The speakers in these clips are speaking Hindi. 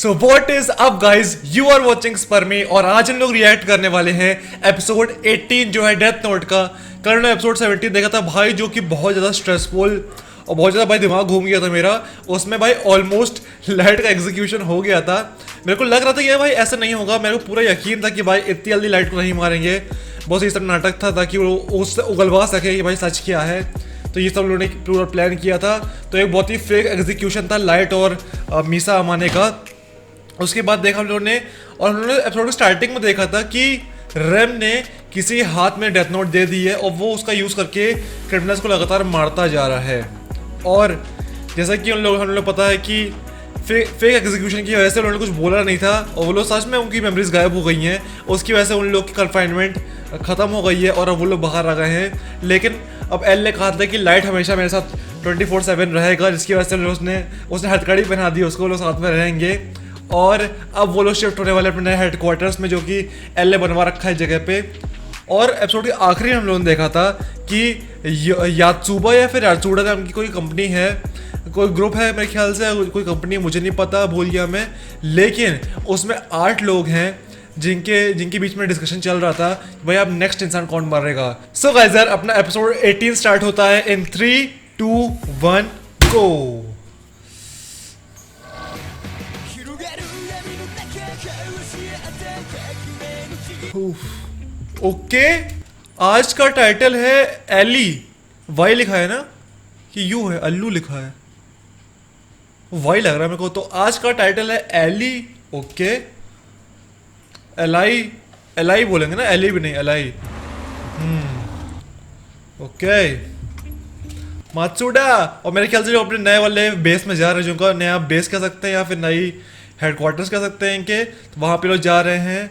So what is up guys, you are watching स्पर्मी और आज हम लोग रिएक्ट करने वाले हैं एपिसोड 18 जो है डेथ नोट का। कल ने एपिसोड 17 देखा था भाई, जो कि बहुत ज़्यादा स्ट्रेसफुल और बहुत ज़्यादा भाई दिमाग घूम गया था मेरा। उसमें भाई ऑलमोस्ट लाइट का एग्जीक्यूशन हो गया था। मेरे को लग रहा था कि भाई ऐसा नहीं होगा, मेरे को पूरा यकीन था कि भाई इतनी जल्दी लाइट को नहीं मारेंगे। बहुत इस तरह नाटक था ताकि वो उससे उगलवा सके कि भाई सच क्या है। तो ये सब लोगों ने पूरा प्लान किया था। तो एक बहुत ही फेक एग्जीक्यूशन था लाइट और मीसा अमाने का। उसके बाद देखा हम लोगों ने, और हम लोगों ने एपिसोड स्टार्टिंग में देखा था कि रेम ने किसी हाथ में डेथ नोट दे दी है और वो उसका यूज़ करके क्रिमिनल्स को लगातार मारता जा रहा है। और जैसा कि हम लोग पता है कि फेक एग्जीक्यूशन की वजह से उन्होंने कुछ बोला नहीं था और वो लोग सच में उनकी मेमोरीज गायब हो गई हैं। उसकी वजह से उन लोग की कन्फाइनमेंट ख़त्म हो गई है और अब वो लोग बाहर आ गए हैं। लेकिन अब एल ने कहा था कि लाइट हमेशा मेरे साथ 24/7 रहेगा, जिसकी वजह से उसने हथकड़ी पहना दी, उसको लोग साथ में रहेंगे। और अब वो लोग शिफ्ट होने वाले अपने हेडक्वार्टर्स में, जो कि एल ने बनवा रखा है जगह पे। और एपिसोड के आखिरी हम लोगों ने देखा था कि यात्सुबा या फिर यात्सुडा नाम की कोई कंपनी है, कोई ग्रुप है मेरे ख्याल से, कोई कंपनी मुझे नहीं पता, भूल गया मैं। लेकिन उसमें 8 लोग हैं जिनके बीच में डिस्कशन चल रहा था भाई अब नेक्स्ट इंसान कौन मरेगा। सो गाइस यार, अपना एपिसोड 18 स्टार्ट होता है इन 3, 2, 1 गो। ओके, आज का टाइटल है एली। वाई लिखा है ना कि यू है, अल्लू लिखा है, वाई लग रहा है मेरे को। तो आज का टाइटल है एली। ओके, एलाई, एलाई बोलेंगे ना, एली भी नहीं, एलाई। ओके, मात्सुडा। और मेरे ख्याल से जो अपने नए वाले बेस में जा रहे हैं, जिनका नया बेस कह सकते हैं या फिर नई हेडक्वार्टर्स कह सकते हैं इनके, तो वहां पे लोग जा रहे हैं।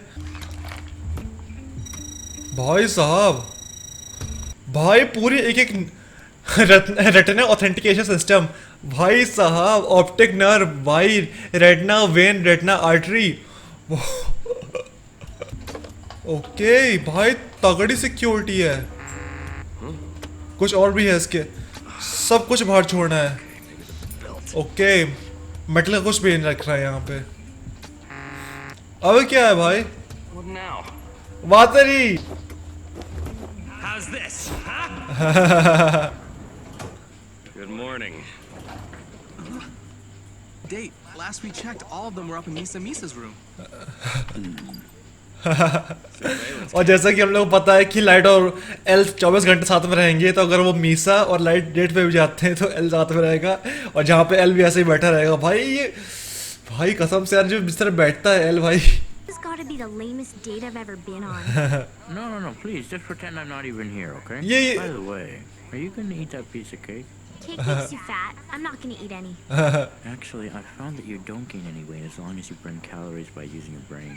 भाई साहब, भाई पूरी एक रेटिना ऑथेंटिकेशन सिस्टम, भाई साहब, ऑप्टिक नर्व, भाई retina when, retina artery. Okay भाई, तगड़ी सिक्योरिटी है। कुछ और भी है इसके, सब कुछ बाहर छोड़ना है। ओके, मेटल का कुछ भी नहीं रख रहा है यहाँ पे। अब क्या है भाई? वातरी। How's this, huh? Good morning. Date. Last we checked, all of them were up in Misa's room. और जैसा कि हम लोग पता है कि लाइट और एल 24 घंटे साथ में रहेंगे, तो अगर वो मीसा और लाइट डेट पे भी जाते हैं तो एल साथ में रहेगा, और जहाँ पे एल भी ऐसे ही बैठा रहेगा। भाई ये, भाई कसम से यार, जो बिस्तर बैठता है एल भाई। Gotta be the lamest date I've ever been on. No, please, just pretend I'm not even here, okay? Yeah. By the way, are you gonna eat that piece of cake? Cake makes you fat. I'm not gonna eat any. Actually, I found that you don't gain any weight as long as you burn calories by using your brain.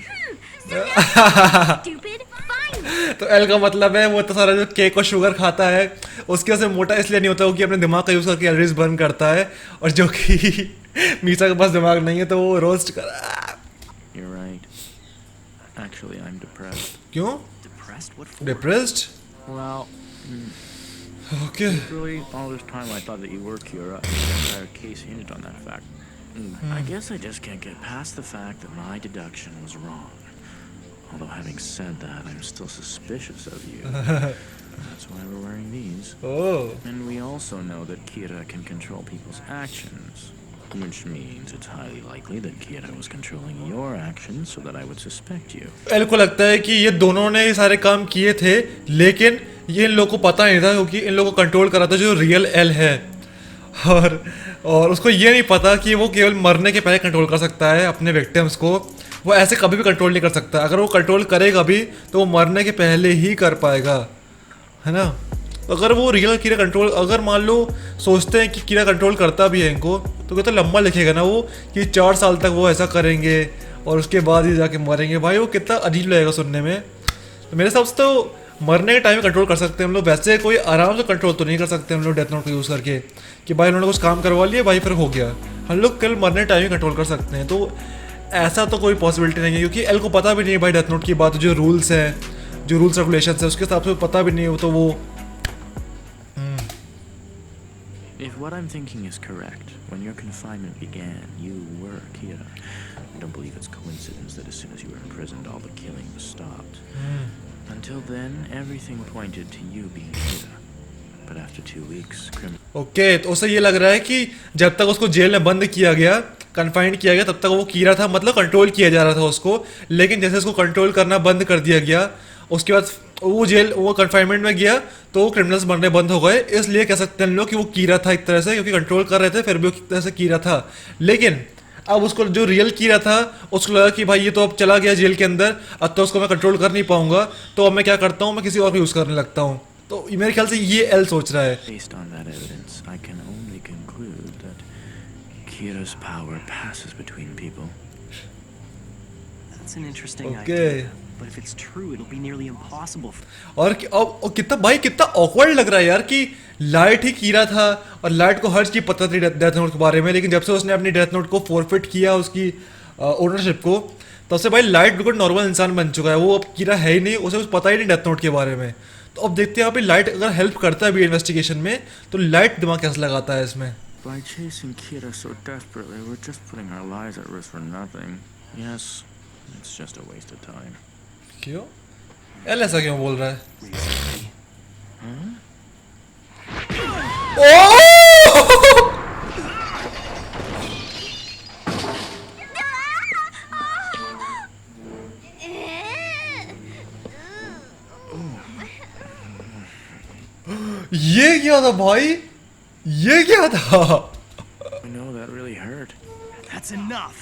Stupid. Fine. तो एल का मतलब है वो तो सारा जो केक और शुगर खाता है उसके वजह से मोटा इसलिए नहीं होता, वो कि अपने दिमाग का यूज करके कैलोरीज बर्न करता है। और जो कि मीसा के पास दिमाग नहीं है तो वो रोस्ट कर। You're right. Actually, I'm depressed. क्यों? Depressed? What for? Depressed? Well, okay. really, all this time I thought that you were Kira. The entire case hinted on that fact. I guess I just can't get past the fact that my deduction was wrong. Although having said that, I'm still suspicious of you. That's why we're wearing these. Oh. And we also know that Kira can control people's actions. Which means it's highly likely that Kira was controlling your actions so that I would suspect you. L को लगता है कि ये दोनों ने ये सारे काम किए थे, लेकिन ये इन लोगों को पता नहीं था, क्योंकि इन लोगों को कंट्रोल करा था जो रियल एल है। और उसको ये नहीं पता कि वो केवल मरने के पहले कंट्रोल कर सकता है अपने विक्टिम्स को। वो ऐसे कभी भी कंट्रोल नहीं कर सकता। अगर वो कंट्रोल करेगा भी तो वो मरने के पहले ही कर पाएगा, है ना। अगर वो रियल कीड़ा कंट्रोल, अगर मान लो सोचते हैं कि कीड़ा कंट्रोल करता भी है इनको, तो कितना लंबा लिखेगा ना वो कि 4 साल तक वो ऐसा करेंगे और उसके बाद ही जाके मरेंगे। भाई वो कितना अजीब लगेगा सुनने में। तो मेरे हिसाब से तो मरने के टाइम में कंट्रोल कर सकते हैं हम लोग, वैसे कोई आराम से कंट्रोल तो नहीं कर सकते हम लोग डेथ नोट को यूज़ करके कि भाई उन्होंने कुछ काम करवा लिया, भाई फिर हो गया। हम लोग कल मरने टाइम ही कंट्रोल कर सकते हैं, तो ऐसा तो कोई पॉसिबिलिटी नहीं है, क्योंकि एल को पता भी नहीं है भाई डेथ नोट की बात, जो रूल्स हैं, जो रूल्स रेगुलेशन है उसके हिसाब से पता भी नहीं हो, तो वो If what I'm thinking is correct, when your confinement began, you were Kira. I don't believe it's coincidence that as soon as you were imprisoned, all the killing was stopped. Until then, everything pointed to you being Kira. But after 2 weeks, okay तो उसे ये लग रहा है कि जब तक उसको जेल में बंद किया गया, कन्फाइंड किया गया, तब तक वो कीरा था, मतलब कंट्रोल किया जा रहा था उसको। लेकिन जैसे उसको कंट्रोल करना बंद कर दिया गया, उसके बाद वो कन्फाइनमेंट में गया तो वो क्रिमिनल्स बनने बंद हो गए। इसलिए कह सकते हैं लोग कि वो कीरा था एक तरह से, क्योंकि कंट्रोल कर रहे थे फिर भी वो एक तरह से कीरा था। लेकिन अब उसको जो रियल कीरा था उसको लगा कि भाई ये तो अब चला गया जेल के अंदर, अब तो उसको मैं कंट्रोल कर नहीं पाऊंगा, तो अब मैं क्या करता हूँ, मैं किसी और को यूज़ करने लगता हूँ। तो मेरे ख्याल से ये एल सोच रहा है। based on that evidence, I can only conclude that Kira's power passes between people. That's an interesting Okay. idea. But if it's true, it'll be nearly impossible. और कितना ऑकवर्ड लग रहा है यार कि लाइट ही कीरा था और लाइट को हर चीज पता थी डेथ नोट के बारे में, लेकिन जब से उसने अपनी डेथ नोट को फॉरफिट किया उसकी ओनरशिप को, तब से भाई लाइट बिल्कुल नॉर्मल इंसान बन चुका है। वो अब कीरा है ही नहीं, उसे कुछ पता ही नहीं डेथ नोट के बारे में। तो अब देखते हैं अभी लाइट अगर हेल्प करता है भी इन्वेस्टिगेशन में, तो लाइट दिमाग कैसे लगाता है इसमें। By chasing Kira so desperately, we're just putting our lives at risk for nothing. Yes, it's just a waste of time. क्यों एल ऐसा क्यों बोल रहा है? ओ ये क्या था भाई, ये क्या था? I know that really hurt. That's enough.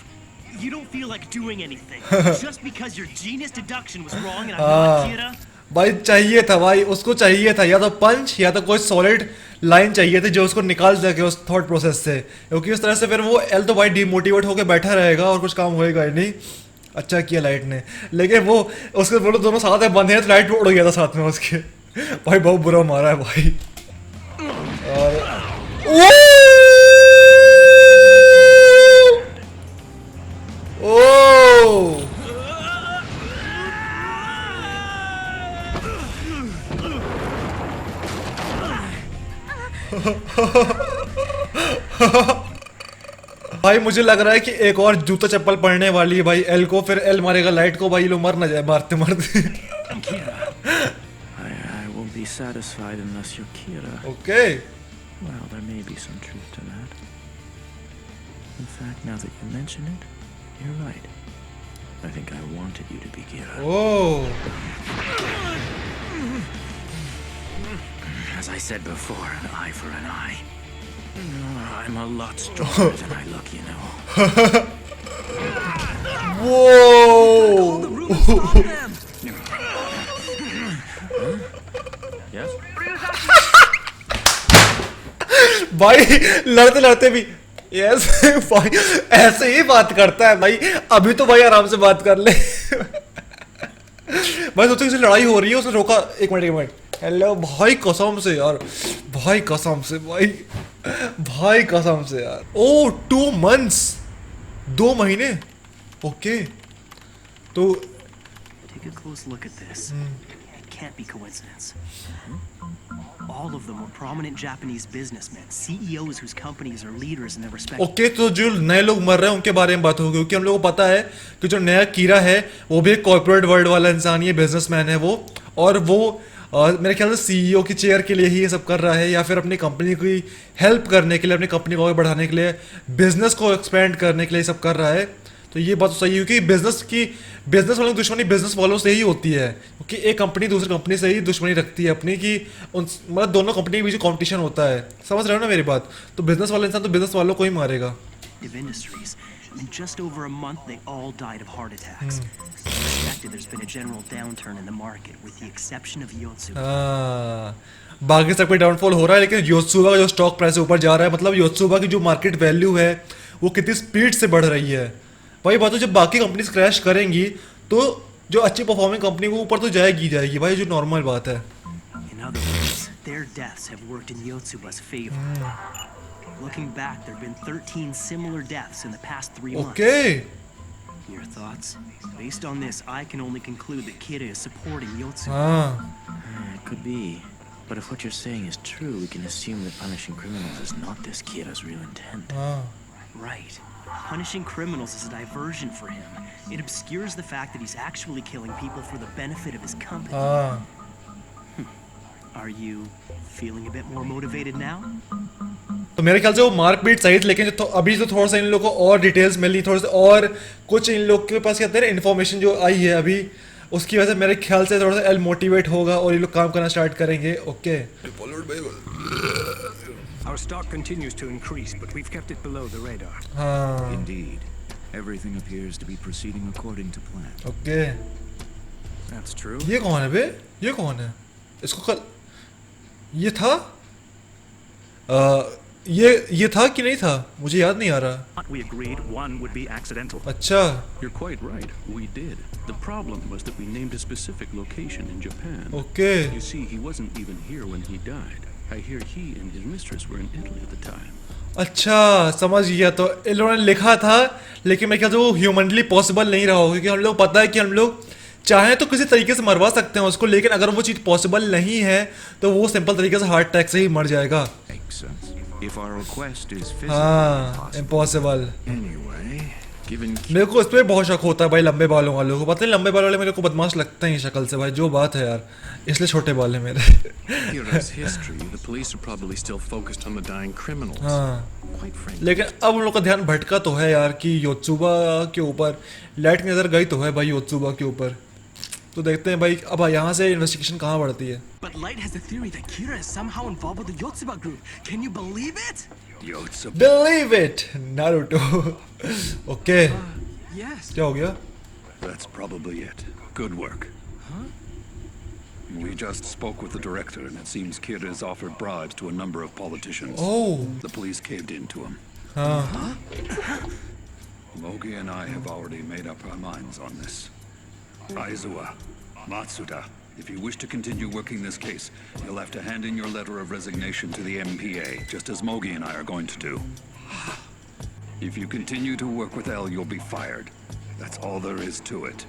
You don't feel like doing anything. Just because your genius deduction was wrong and I'm not Kira? भाई चाहिए था भाई, उसको चाहिए था या तो पंच या तो कोई सॉलिड लाइन चाहिए थी जो उसको निकाल सके उस थॉट प्रोसेस से, क्योंकि उस तरह से फिर वो एल तो भाई डिमोटिवेट होकर बैठा रहेगा और कुछ काम होएगा ही नहीं। अच्छा किया लाइट ने, लेकिन वो उसके बोलो दोनों साथ में बंधे हैं तो लाइट उड़ गया था साथ में उसके। भाई बहुत बुरा मारा है भाई। और ओ भाई मुझे लग रहा है कि एक और जूता चप्पल पड़ने वाली है भाई एल को, फिर एल मारेगा लाइट को, भाई लोग मर ना जाए मारते मारते। I won't be satisfied unless you're Kira. Okay Well, there may be some truth to that. In fact, now that you mention it, you're right. I think I wanted you to be Kira. Oh As I said before, an eye for an eye. I'm a lot stronger than I look, you know. वो The Rubens stop them! Yes? भाई लड़ते लड़ते भी यस भाई ऐसे ही बात करता है भाई। अभी तो भाई आराम से बात कर ले। भाई सोचो किसी लड़ाई हो रही है, उसने रोका, एक मिनट हेलो भाई कसम से यार, भाई कसम से भाई कसम से यार। ओ 2 months 2 महीने ओके। तो Take a close look at this. It can't be coincidence. All of them were prominent Japanese businessmen, CEOs whose companies are leaders in their respective. Okay तो जो नए लोग मर रहे हैं उनके बारे में बात होगी, क्योंकि हम लोगों को पता है कि जो नया कीरा है वो भी एक कॉर्पोरेट वर्ल्ड वाला इंसान ही है, बिजनेसमैन है वो, और वो मेरे ख्याल से सीईओ की चेयर के लिए ही ये सब कर रहा है, या फिर अपनी कंपनी की हेल्प करने के लिए, अपनी कंपनी को आगे बढ़ाने के लिए, बिजनेस को एक्सपेंड करने के लिए सब कर रहा है। तो ये बात तो सही है कि बिजनेस वालों की दुश्मनी बिजनेस वालों से ही होती है, क्योंकि एक कंपनी दूसरी कंपनी से ही दुश्मनी रखती है अपनी, कि उन मतलब दोनों कंपनी के बीच कंपटीशन होता है। समझ रहे हो ना मेरी बात? तो बिजनेस वाला इंसान तो बिजनेस वालों को ही मारेगा। Industries. In just over a month, they all died of heart attacks. Suspected there's been a general downturn in the market, with the exception of Yotsu. हाँ, बाकी सब पे डाउनफॉल हो रहा है, लेकिन योत्सुबा का जो स्टॉक प्राइस ऊपर जा रहा है, मतलब योत्सुबा की जो मार्केट वैल्यू है वो कितनी स्पीड से बढ़ रही है। वही बात है, जब बाकी कंपनीज क्रैश करेंगी तो जो अच्छी परफॉर्मिंग कंपनी को ऊपर तो जाएगी भाई, जो नॉर्मल बात है। In other words, their deaths have worked in Yotsuba's favor. Looking back, there have been 13 similar deaths in the past 3 months. Okay Your thoughts? Based on this, I can only conclude that Kira is supporting Yotsuba. हाँ It could be. But if what you're saying is true, we can assume that punishing criminals is not this Kira's real intent. हाँ Right. Punishing criminals is a diversion for him. It obscures the fact that he's actually killing people for the benefit of his company. हाँ Are you feeling a bit more motivated now? तो मेरे ख्याल से वो मार्क बीट सही थे, लेकिन जो अभी तो थोड़ा सा इन लोगों को और डिटेल्स मिली, थोड़ा सा और कुछ इन लोग के पास कहते हैं इन्फॉर्मेशन जो आई है अभी, उसकी वजह से मेरे ख्याल से थोड़ा सा एल मोटिवेट होगा और ये लोग काम करना स्टार्ट करेंगे. Okay Our stock continues to increase, but we've kept it below the radar. हाँ Indeed. Everything appears to be proceeding according to plan. Okay. That's true. ये कौन है बे? ये कौन है? इसको कल ये था ये था कि नहीं था, मुझे याद नहीं आ रहा. We agreed one would be accidental. अच्छा You're quite right. We did. The problem was that we named a specific location in Japan. Okay. You see, he wasn't even here when he died. I hear he and his mistress were in Italy at the time. अच्छा समझ गया. तो इन लोगों ने लिखा था, लेकिन मेरे ख्याल से वो ह्यूमनली पॉसिबल नहीं रहा होगा, क्योंकि हम लोग पता है कि हम लोग चाहें तो किसी तरीके से मरवा सकते हैं उसको, लेकिन अगर वो चीज़ पॉसिबल नहीं है तो वो सिंपल तरीके से हार्ट अटैक से ही मर जाएगा. Makes sense. If our request is physically हाँ impossible. इम्पॉसिबल. Anyway, given मेरे को इस पर बहुत शक होता है भाई, लंबे बालों वालों को. पता नहीं लंबे बाल वाले मेरे को बदमाश लगते हैं शक्ल से भाई, जो बात है यार, इसलिए छोटे बाल है मेरे. Kira's history, the police are probably still focused on the dying criminals. हाँ Quite frankly, लेकिन अब उन लोग का ध्यान भटका तो है यार कि योत्सुबा के ऊपर लाइट की नज़र गई तो है भाई योत्सुबा के ऊपर. तो देखते हैं भाई अब यहाँ से इन्वेस्टिगेशन कहाँ बढ़ती है. But Light has a theory that Kira is somehow involved with the Yotsuba group. Can you believe it? Yotsuba. Believe it, Naruto. Okay Yes. क्या हो गया? That's probably it. Good work. We just spoke with the director, and it seems Kira has offered bribes to a number of politicians. Oh. The police caved in to him. हाँ Mogi and I have already made up our minds on this. Aizawa, Matsuda, if you wish to continue working this case, you'll have to hand in your letter of resignation to the MPA, just as Mogi and I are going to do. If you continue to work with L, you'll be fired. That's all there is to it.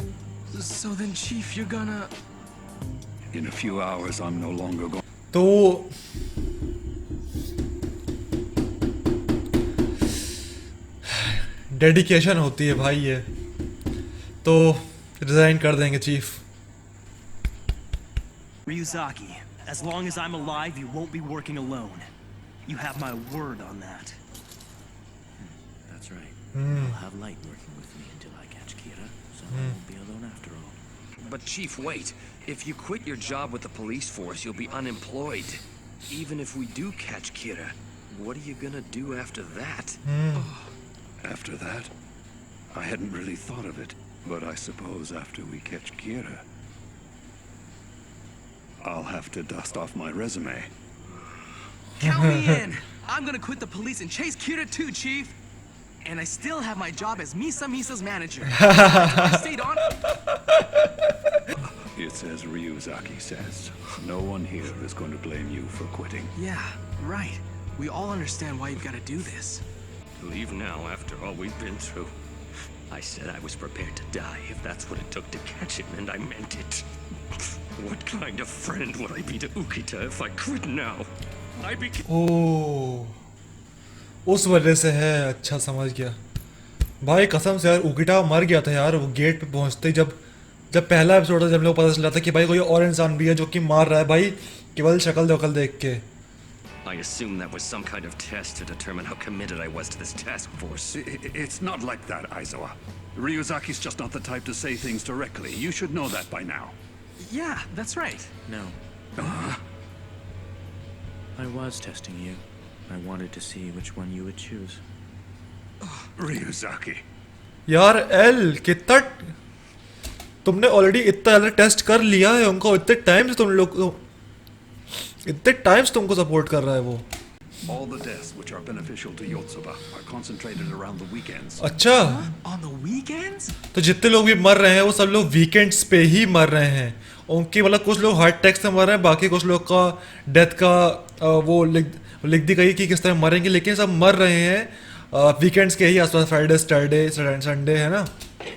So then, Chief, you're gonna... In a few hours, I'm no longer going... तो डेडिकेशन होती है भाई ये, तो रिजाइन कर देंगे chief. Ryuzaki, as long as I'm alive, you won't be working alone. You have my word on that. That's right. I'll have Light working with me until I catch Kira, so I won't be alone after all. But Chief, wait. If you quit your job with the police force, you'll be unemployed. Even if we do catch Kira, what are you gonna do after that? After that? I hadn't really thought of it, but I suppose after we catch Kira, I'll have to dust off my resume. Count me in! I'm gonna quit the police and chase Kira too, Chief! And I still have my job as Misa's manager. I stayed on... It's as Ryuzaki says. No one here is going to blame you for quitting. Yeah, right. We all understand why you've gotta do this. Leave now after all we've been through. I said I was prepared to die if that's what it took to catch him, and I meant it. What kind of friend would I be to Ukita if I quit now? I became... ओह उस वजह से है. अच्छा समझ गया भाई, कसम से यार उकिटा मर गया था यार वो गेट पे पहुंचते ही. जब पहला एपिसोड था, जब लोग पता चला था कि भाई कोई और इंसान भी है जो कि मार रहा है भाई केवल शक्ल दखल देख के. I assumed that was some kind of test to determine how committed I was to this task force. It's not like that, Aizawa. Ryuzaki's just not the type to say things directly. You should know that by now. Yeah, that's right. No. I was testing you. I wanted to see which one you would choose. Ryuzaki. यार एल कितना तुमने ऑलरेडी इतना ज़्यादा टेस्ट कर लिया है उनको, इतने टाइम्स तुमको सपोर्ट कर रहा है वो. All the deaths which are beneficial to Yotsuba are concentrated around the weekends. अच्छा On the weekends? तो जितने लोग भी मर रहे हैं वो सब लोग वीकेंड्स पे ही मर रहे हैं. उनके मतलब कुछ लोग हार्ट अटैक से मर रहे हैं, बाकी कुछ लोग का डेथ का वो लिख दी गई कि किस तरह मरेंगे, लेकिन सब मर रहे हैं वीकेंड्स के ही आसपास. फ्राइडे सैटरडे संडे है ना.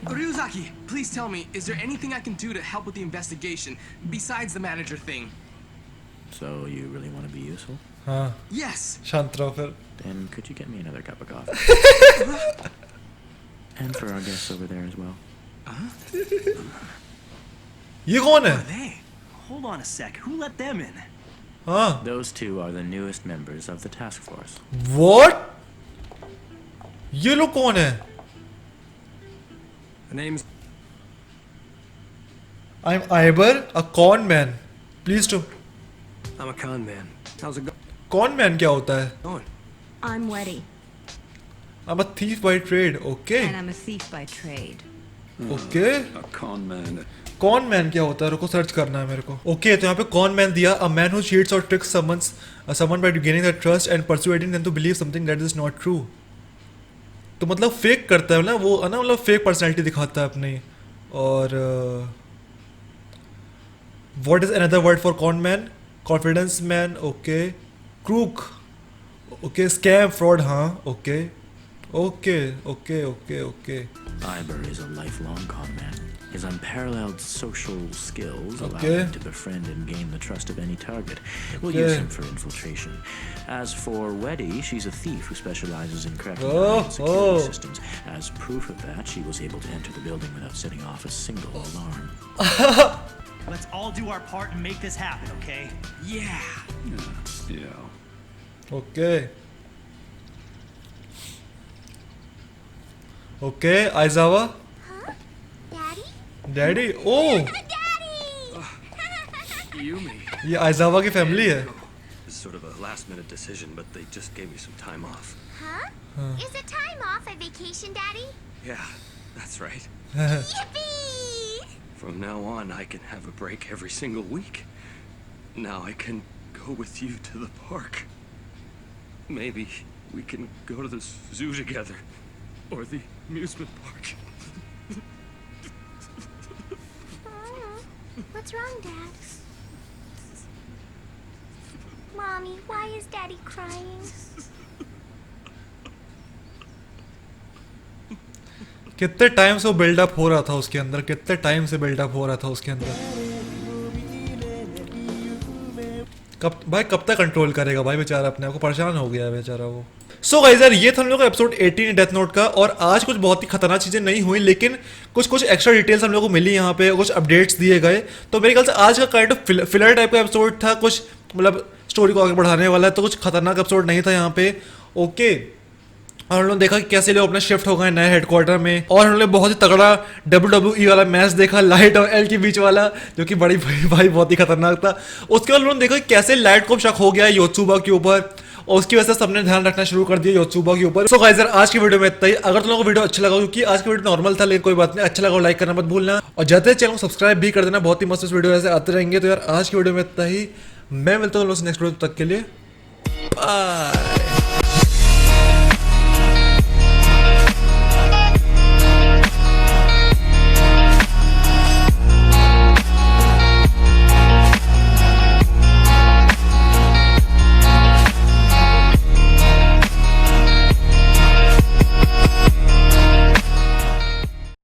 Ryuzaki, please tell me, is there anything I can do to help with the investigation besides the manager thing? So you really want to be useful? हाँ Yes. शांत रहो फिर. Then could you get me another cup of coffee? And for our guests over there as well. ये कौन है? Hey, hold on a sec. Who let them in? हाँ. Those two are the newest members of the task force. What? ये लोग कौन है? The name's I'm Iber, a con man. Please to. I'm a con man. How's it Con man क्या होता है? going? I'm Weddy, I'm a thief by trade. Okay. and I'm a thief by trade. Okay. A con man. Cone man क्या होता है? रुको सर्च करना है मेरे को. ओके, तो यहाँ पे कॉन मैन दिया, अ मैन हु चीट्स और tricks someone by gaining their trust and persuading them to believe something that is not true. तो मतलब फेक करता है ना वो, है ना, मतलब फेक पर्सनैलिटी दिखाता है अपनी. और what is another word for con man? Confidence man. Okay. Crook. Okay. Scam, fraud. हाँ. Okay okay okay okay okay. Iber is a lifelong con man. His unparalleled social skills allow Okay. him to befriend and gain the trust of any target. We'll Okay. use him for infiltration. As for Weddy, she's a thief who specializes in cracking Oh, high-end security oh. systems. As proof of that, she was able to enter the building without setting off a single alarm. Let's all do our part and make this happen, okay? Yeah. Yeah. Okay okay. Aizawa. Daddy? Daddy. Oh, Yumi. ये आइजावा की फैमिली है. It's sort of a last-minute decision, but they just gave me some time off. Huh? Is it time off a vacation, Daddy? Yeah, that's right. Yippee! From now on, I can have a break every single week. Now I can go with you to the park. Maybe we can go to the zoo together. Or the amusement park. What's wrong, Dad? Mommy, why is Daddy crying? कितने टाइम से वो बिल्डअप हो रहा था उसके अंदर, कितने टाइम से बिल्डअप हो रहा था उसके अंदर. कब तक कंट्रोल करेगा भाई बेचारा अपने आप को, परेशान हो गया है बेचारा वो. सो गाइस यार, ये था हम लोग का एपिसोड 18 डेथ नोट का. और आज कुछ बहुत ही खतरनाक चीज़ें नहीं हुई, लेकिन कुछ एक्स्ट्रा डिटेल्स हम लोग को मिली यहाँ पे, कुछ अपडेट्स दिए गए. तो मेरे ख्याल से आज का काइंड ऑफ फिलर टाइप का एपिसोड था, कुछ मतलब स्टोरी को आगे बढ़ाने वाला है. तो कुछ खतरनाक एपिसोड नहीं था यहाँ पे. ओके. और हम लोग देखा कि कैसे लोग अपना शिफ्ट हो गए नए हेडक्वार्टर में. और हम लोग बहुत ही तगड़ा WWE वाला मैच देखा, लाइट और एल के बीच वाला, जो कि बड़ी भाई बहुत ही खतरनाक था. उसके बाद हम लोगों ने देखा कि कैसे लाइट को शक हो गया योत्सुबा के ऊपर, और उसकी वजह से सबने ध्यान रखना शुरू कर दिया योत्सुबा के ऊपर. सो गाइस यार, आज की वीडियो में इतना ही. अगर तुम लोगों को वीडियो अच्छा लगा, क्योंकि आज की वीडियो नॉर्मल था, लेकिन कोई बात नहीं, अच्छा लगा लाइक करना मत भूलना, और जाते चैनल को सब्सक्राइब भी कर देना. बहुत ही मस्त वीडियो ऐसे आते रहेंगे. तो यार आज की वीडियो में इतना ही. मैं मिलता हूँ नेक्स्ट वीडियो तक के लिए. बाय.